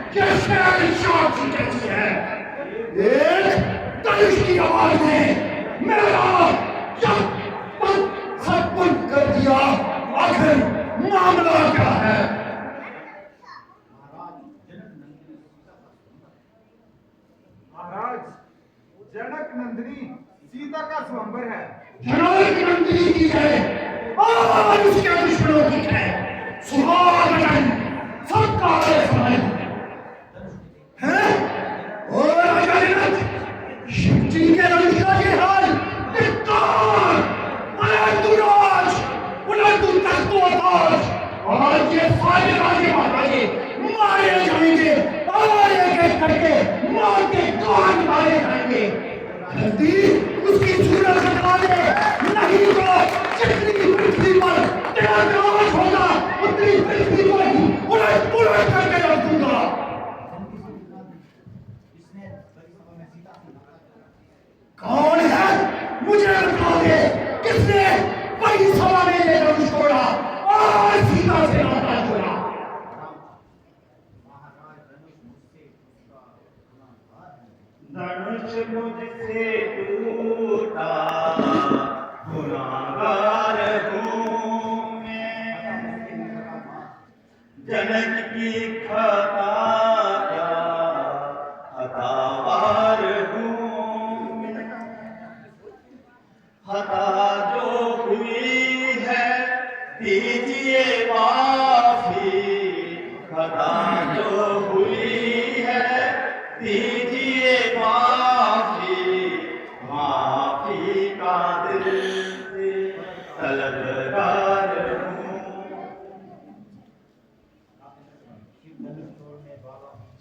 ये शहंशाह की कैसी है। एक तनिष्क की आवाज में मेरा सब बंद कर दिया। आखिर मामला क्या है? महाराज, जनक नंदिनी सीता का स्वयंवर है। जनक नंदिनी की है और उसके दुश्मनों की है। सुहागन सबका समय है। और राजा जनक शिव जी के अनुष्का के हाल और ये सारे राजे महाराजे मारे जाएंगे और एक एक करके मार के कान मारे जाएंगे। जल्दी उसकी सूरत हटा दे, नहीं तो जितनी पृथ्वी पर तेरा नाश होगा उतनी पृथ्वी पर उलट पुलट करके रख दूंगा। कौन है मुझे बता दे, किसने बड़ी सभा में ये धनुष तोड़ा और सीता से नाता जोड़ा? धनुष मुझसे टूटा गुनाहगार हूँ मैं, जनक की खता का हतावार हूँ मैं। हता जो हुई है दीजिए माफी, हता जो हुई है दीजिए माफी, माफी का दिल से तलबगार हूँ।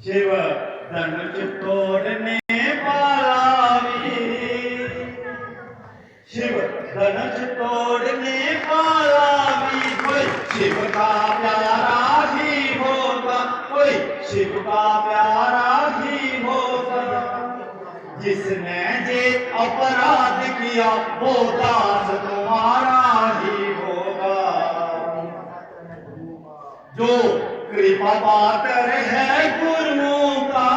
शिव धनुष तोड़ने वाला वीर, शिव धनुष तोड़ने वाला वीर, कोई शिव का प्यारा ही होगा, कोई शिव का प्यारा ही होगा। जिसने ये अपराध किया वो दास तुम्हारा ही होगा। जो कृपा पात्र है गुरुओं का,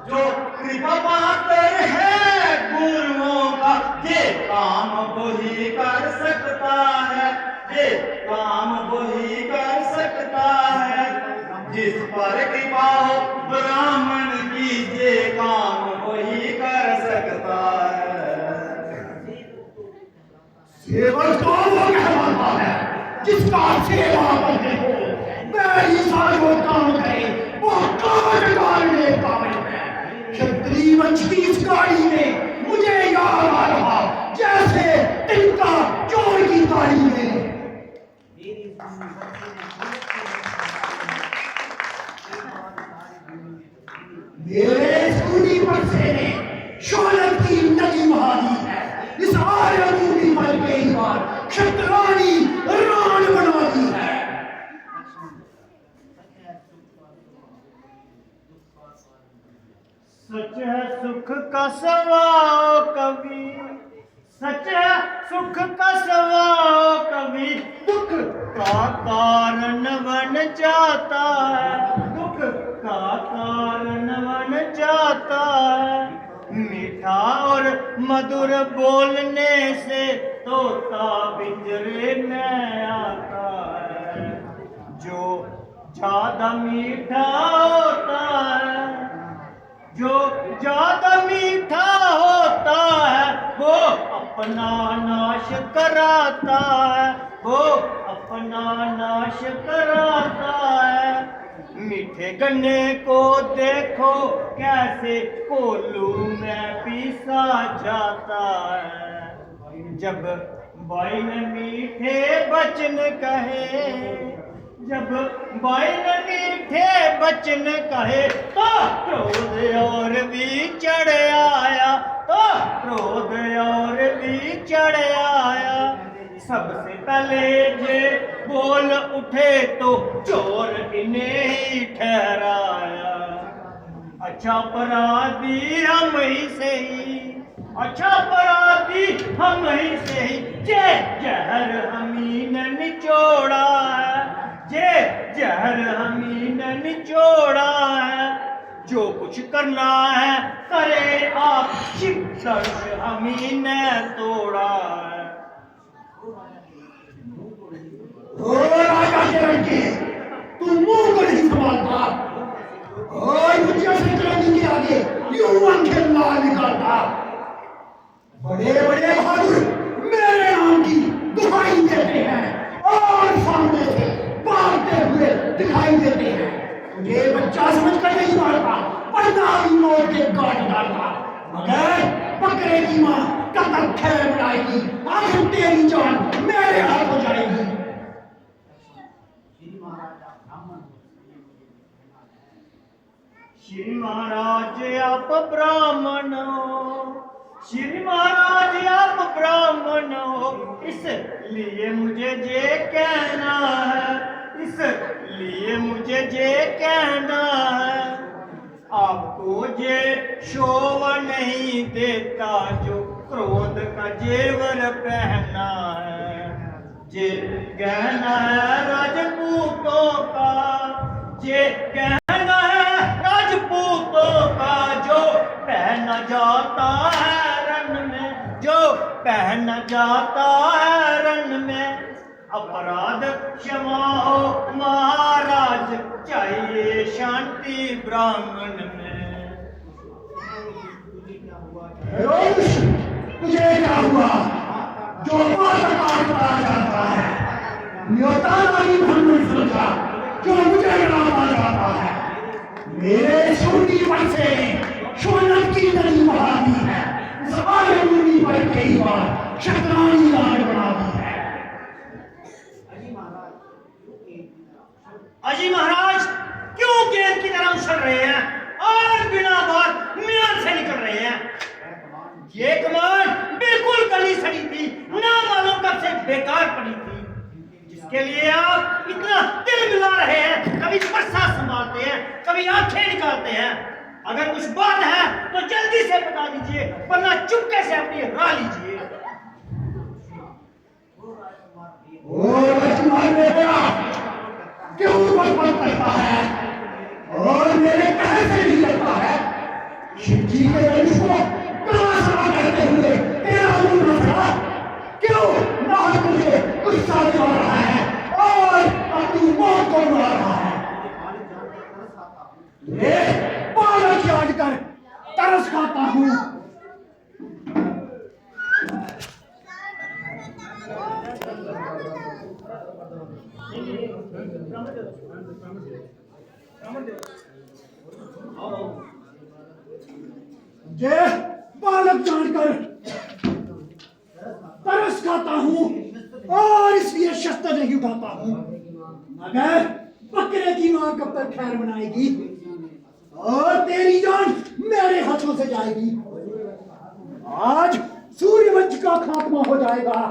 जो कृपा पात्र है गुरुओं का, ये काम वही कर सकता है, ये काम वही कर सकता है। जिस पर कृपा हो ब्राह्मण की, ये काम वही कर सकता है। सेवक तो वो कहलाता है जिसका सेवा करते हो मेरी सारी वो काम करे, वो काज डालने काबिल है। क्षत्रिय वंश की इस गाड़ी में मुझे याद आ रहा जैसे तिनका चोर की गाड़ी में। मेरे स्कूटी पर से ने शोहरत की नदी बहा दी है। इस आर्य भूमि पर कई बार क्षत्राणी रान बना दी है। सच है सुख का सवाओ कवि, सच है सुख का सवाओ कवि, दुख का कारण बन जाता है, दुख का कारण बन जाता है। मीठा और मधुर बोलने से तोता पिंजरे में आता है। जो ज्यादा मीठा होता है, जो ज्यादा मीठा होता है, वो अपना नाश कराता है, वो अपना नाश कराता है। मीठे गन्ने को देखो कैसे कोल्हू में पीसा जाता है। जब बैल मीठे वचन कहे, जब बैल मीठे वचन कहे, तो क्रोध और भी चढ़ आया, तो क्रोध और भी चढ़ आया। सबसे पहले जे बोल उठे तो चोर इन्हें ही ठहराया। अच्छा अपराधी हम ही से ही, अच्छा अपराधी हम ही से ही, जे जहर हमीन निचोड़ा है, जे जहर हमी ने निचोड़ा है, जो कुछ करना है करे आप, शिक्षक हमी ने तोड़ा है। राजा के लड़के, तू मुंह को नहीं संभालता और मुझे शतरंज के आगे यूं आंखें लाल निकालता। बड़े बड़े बहादुर मेरे नाम की दुहाई देते हैं और सामने से भागते हुए दिखाई देते हैं। तुझे बच्चा समझकर नहीं मारता, वरना भी मौत के काट डालता। मगर बकरे की माँ कब तक खैर बनाएगी, आखिर तेरी जान मेरे हाथ हो जाएगी। श्री महाराज आप ब्राह्मण हो, श्री महाराज आप ब्राह्मण हो, इसलिए मुझे ये कहना है, इसलिए मुझे ये कहना है। आपको ये शोभा नहीं देता जो क्रोध का जेवर पहना है। ये गहना है राजपूतों का, ये गहना है राजपूतों का, जो पहना जाता है रण में, जो पहना जाता है रण में। अपराध क्षमा हो महाराज, चाहिए शांति ब्राह्मण में। तुझे क्या हुआ जो काटता जाता है? न्योता नहीं भंगुर सुलझा जो मुझे लड़ाता जाता है। मेरे सूर्य पर से शोनत की नदी बहा दी है, सारे मुनि पर कई बार शतरानी लाड बना दी है। अजी महाराज क्यों गेंद की तरह उछल रहे हैं और बिना बात म्यान से निकल रहे हैं? ये कमान बिल्कुल गली सड़ी थी, ना मालूम कब से बेकार पड़ी थी, जिसके लिए आप इतना दिल मिला रहे हैं। कभी परसा संभालते हैं, कभी आंखें निकालते हैं। अगर कुछ बात है तो जल्दी से बता दीजिए, वरना चुपके से अपनी राह लीजिए। क्यों बकवास करता है और मेरे कहे से नहीं करता है? शिव जी के धनुष को कलासना करते हुए तेरा मुंह न सड़ा। क्यों ना तुझे गुस्सा दिला रहा है और अपनी मौत को बुला रहा है? ये बालक याद कर तरस खाता हूँ। ये बालक जानकर तरस खाता हूँ और इसलिए शस्त्र नहीं उठाता हूँ। मगर बकरे की मां कब तक खैर बनाएगी और तेरी जान मेरे हाथों से जाएगी। आज सूर्यवंश का खात्मा हो जाएगा।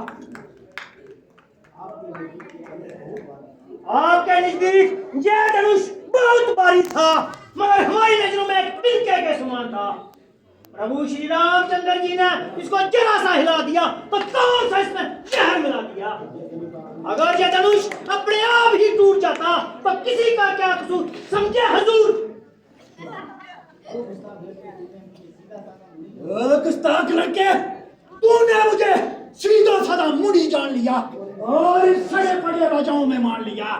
आपके नजदीक यह धनुष बहुत भारी था, मगर हमारी नजरों में एक तिनके के समान था। प्रभु श्री रामचंद्र जी ने इसको जरा सा हिला दिया तो कौन सा इसमें जहर मिला दिया। अगर यह धनुष अपने आप ही टूट जाता तो किसी का क्या कसूर, समझे हजूर? गुस्ताख लड़के, तूने मुझे सीधा साधा मुड़ी जान लिया और इस सड़े पड़े राजाओं में मान लिया।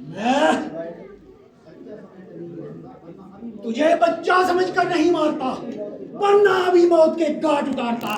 मैं तुझे बच्चा समझकर नहीं मारता, वरना अभी मौत के घाट उतारता।